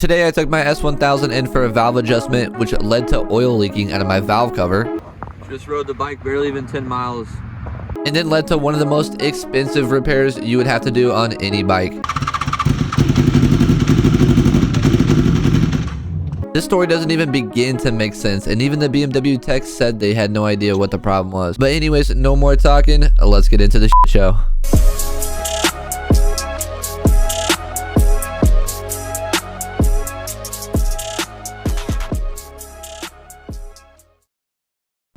Today I took my S1000 in for a valve adjustment, which led to oil leaking out of my valve cover. Just rode the bike barely even 10 miles. And then led to one of the most expensive repairs you would have to do on any bike. This story doesn't even begin to make sense, and even the BMW tech said they had no idea what the problem was. But anyways, no more talking, let's get into the shit show.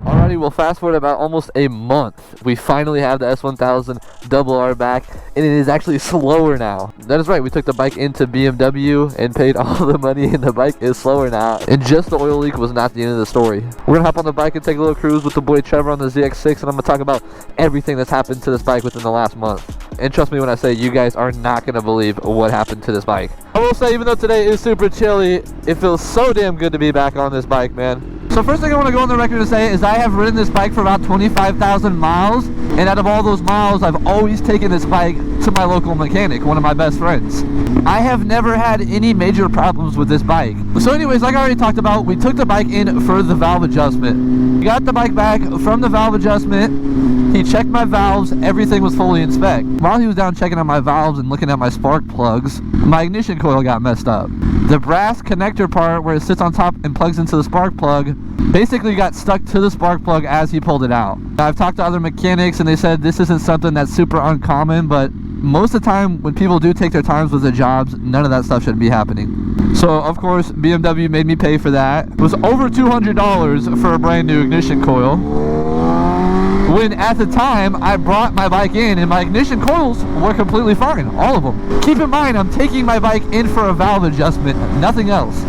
Alrighty, well, fast forward about almost a month. We finally have the S1000RR back, and it is actually slower now. That is right, we took the bike into BMW and paid all the money, and the bike is slower now. And just the oil leak was not the end of the story. We're gonna hop on the bike and take a little cruise with the boy Trevor on the ZX6, and I'm gonna talk about everything that's happened to this bike within the last month. And trust me when I say you guys are not gonna believe what happened to this bike. I will say, even though today is super chilly, it feels so damn good to be back on this bike, man. So first thing I want to go on the record to say is I have ridden this bike for about 25,000 miles, and out of all those miles, I've always taken this bike to my local mechanic, one of my best friends. I have never had any major problems with this bike. So anyways, like I already talked about, we took the bike in for the valve adjustment. We got the bike back from the valve adjustment. He checked my valves, everything was fully in spec. While he was down checking out my valves and looking at my spark plugs, my ignition coil got messed up. The brass connector part where it sits on top and plugs into the spark plug basically got stuck to the spark plug as he pulled it out. I've talked to other mechanics and they said this isn't something that's super uncommon, but most of the time when people do take their times with their jobs, none of that stuff should be happening. So of course BMW made me pay for that. It was over $200 for a brand new ignition coil, when at the time I brought my bike in and my ignition coils were completely fine, all of them. Keep in mind, I'm taking my bike in for a valve adjustment, nothing else.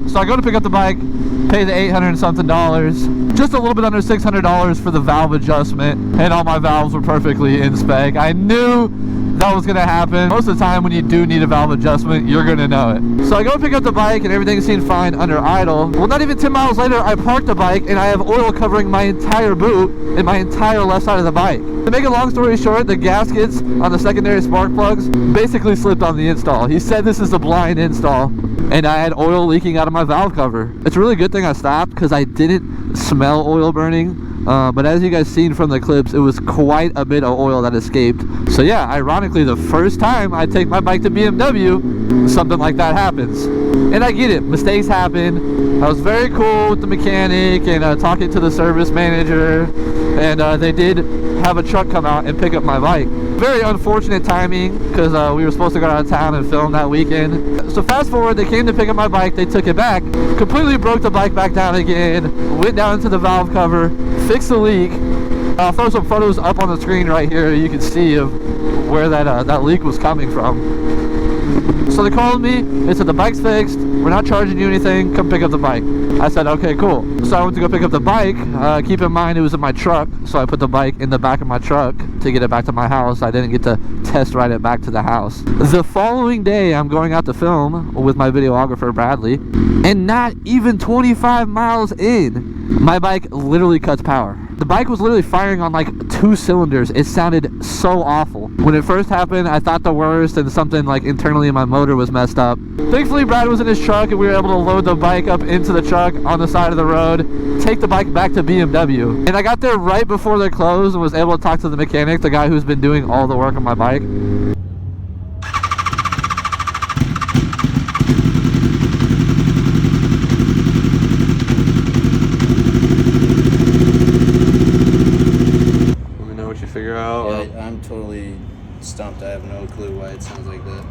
So I go to pick up the bike, pay the $800 and something, just a little bit under $600 for the valve adjustment, and all my valves were perfectly in spec. I knew that was gonna happen. Most of the time when you do need a valve adjustment, you're gonna know it. So I go pick up the bike and everything seemed fine under idle. Well, not even 10 miles later, I parked the bike and I have oil covering my entire boot and my entire left side of the bike. To make a long story short, the gaskets on the secondary spark plugs basically slipped on the install. He said this is a blind install, and I had oil leaking out of my valve cover. It's a really good thing I stopped because I didn't smell oil burning. But as you guys seen from the clips, it was quite a bit of oil that escaped. So yeah, ironically, the first time I take my bike to BMW, something like that happens. And I get it, mistakes happen. I was very cool with the mechanic and talking to the service manager, and they did have a truck come out and pick up my bike. Very unfortunate timing because we were supposed to go out of town and film that weekend. So fast forward, they came to pick up my bike, they took it back, completely broke the bike back down again, went down into the valve cover, fixed the leak. I'll throw some photos up on the screen right here. You can see of where that leak was coming from. So they called me, they said the bike's fixed, we're not charging you anything, come pick up the bike. I said okay, cool. So I went to go pick up the bike. Keep in mind it was in my truck, so I put the bike in the back of my truck to get it back to my house. I didn't get to test ride it back to the house. The following day I'm going out to film with my videographer Bradley, and not even 25 miles in, my bike literally cuts power. The bike was literally firing on like 2 cylinders. It sounded so awful. When it first happened, I thought the worst and something like internally in my motor was messed up. Thankfully, Brad was in his truck and we were able to load the bike up into the truck on the side of the road, take the bike back to BMW. And I got there right before they closed and was able to talk to the mechanic, the guy who's been doing all the work on my bike. Figure out. Yeah, I'm totally stumped. I have no clue why it sounds like that.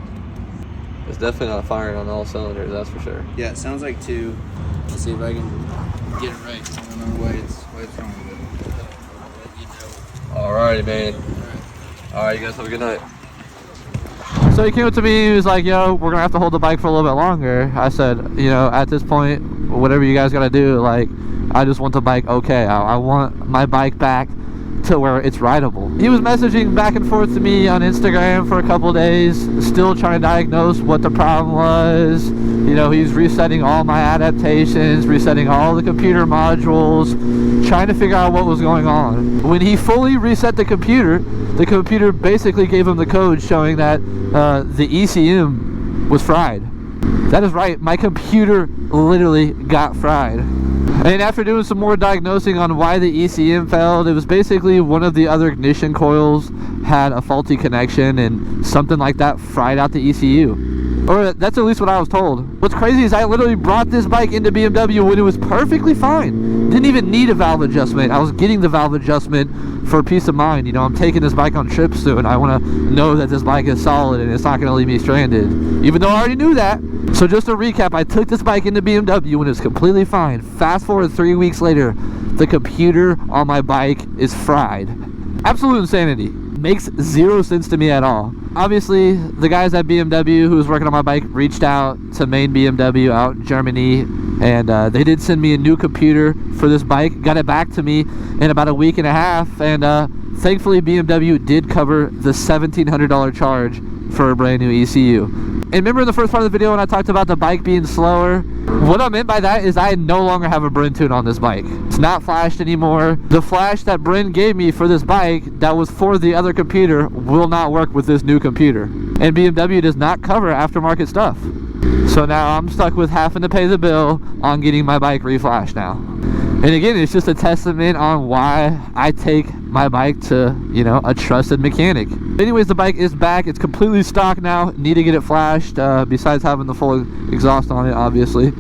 It's definitely not firing on all cylinders, that's for sure. Yeah, it sounds like 2. Let's see if I can get it right. I don't know why it's wrong with it. Alrighty, man. Alright, you guys have a good night. So he came up to me, he was like, yo, we're gonna have to hold the bike for a little bit longer. I said, you know, at this point, whatever you guys gotta do, like, I just want the bike okay. I want my bike back to where it's rideable. He was messaging back and forth to me on Instagram for a couple days, still trying to diagnose what the problem was. You know, he's resetting all my adaptations, resetting all the computer modules, trying to figure out what was going on. When he fully reset the computer basically gave him the code showing that the ECM was fried. That is right, my computer literally got fried. And after doing some more diagnosing on why the ECM failed, it was basically one of the other ignition coils had a faulty connection and something like that fried out the ECU. Or that's at least what I was told. What's crazy is I literally brought this bike into BMW when it was perfectly fine. Didn't even need a valve adjustment. I was getting the valve adjustment for peace of mind. You know, I'm taking this bike on trips soon. I want to know that this bike is solid and it's not going to leave me stranded. Even though I already knew that. So just to recap, I took this bike into BMW when it was completely fine. Fast forward 3 weeks later, the computer on my bike is fried. Absolute insanity. Makes zero sense to me at all. Obviously, the guys at BMW who was working on my bike reached out to main BMW out in Germany, and they did send me a new computer for this bike. Got it back to me in about a week and a half, and thankfully BMW did cover the $1,700 charge for a brand new ECU. And remember in the first part of the video when I talked about the bike being slower? What I meant by that is I no longer have a Bryn tune on this bike. It's not flashed anymore. The flash that Bryn gave me for this bike that was for the other computer will not work with this new computer. And BMW does not cover aftermarket stuff. So now I'm stuck with having to pay the bill on getting my bike reflashed now. And again, it's just a testament on why I take my bike to, you know, a trusted mechanic. Anyways, the bike is back. It's completely stock now. Need to get it flashed, besides having the full exhaust on it, obviously.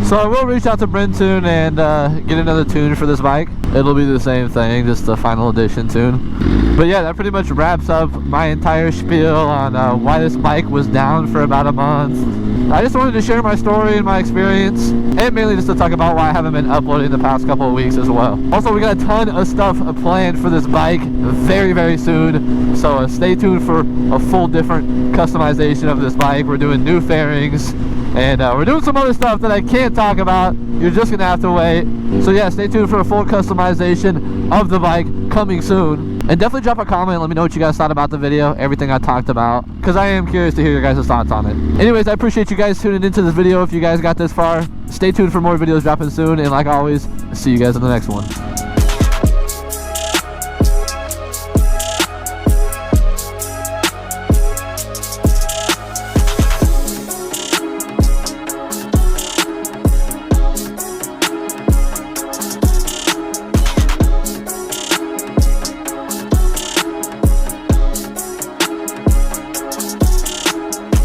So I will reach out to Bryn Tune and get another tune for this bike. It'll be the same thing, just the final edition tune. But yeah, that pretty much wraps up my entire spiel on why this bike was down for about a month. I just wanted to share my story and my experience, and mainly just to talk about why I haven't been uploading the past couple of weeks as well. Also, we got a ton of stuff planned for this bike very, very soon, so stay tuned for a full different customization of this bike. We're doing new fairings, and we're doing some other stuff that I can't talk about. You're just gonna have to wait. So yeah, stay tuned for a full customization of the bike coming soon. And definitely drop a comment, let me know what you guys thought about the video, everything I talked about, because I am curious to hear your guys' thoughts on it. Anyways, I appreciate you guys tuning into this video if you guys got this far. Stay tuned for more videos dropping soon, and like always, see you guys in the next one.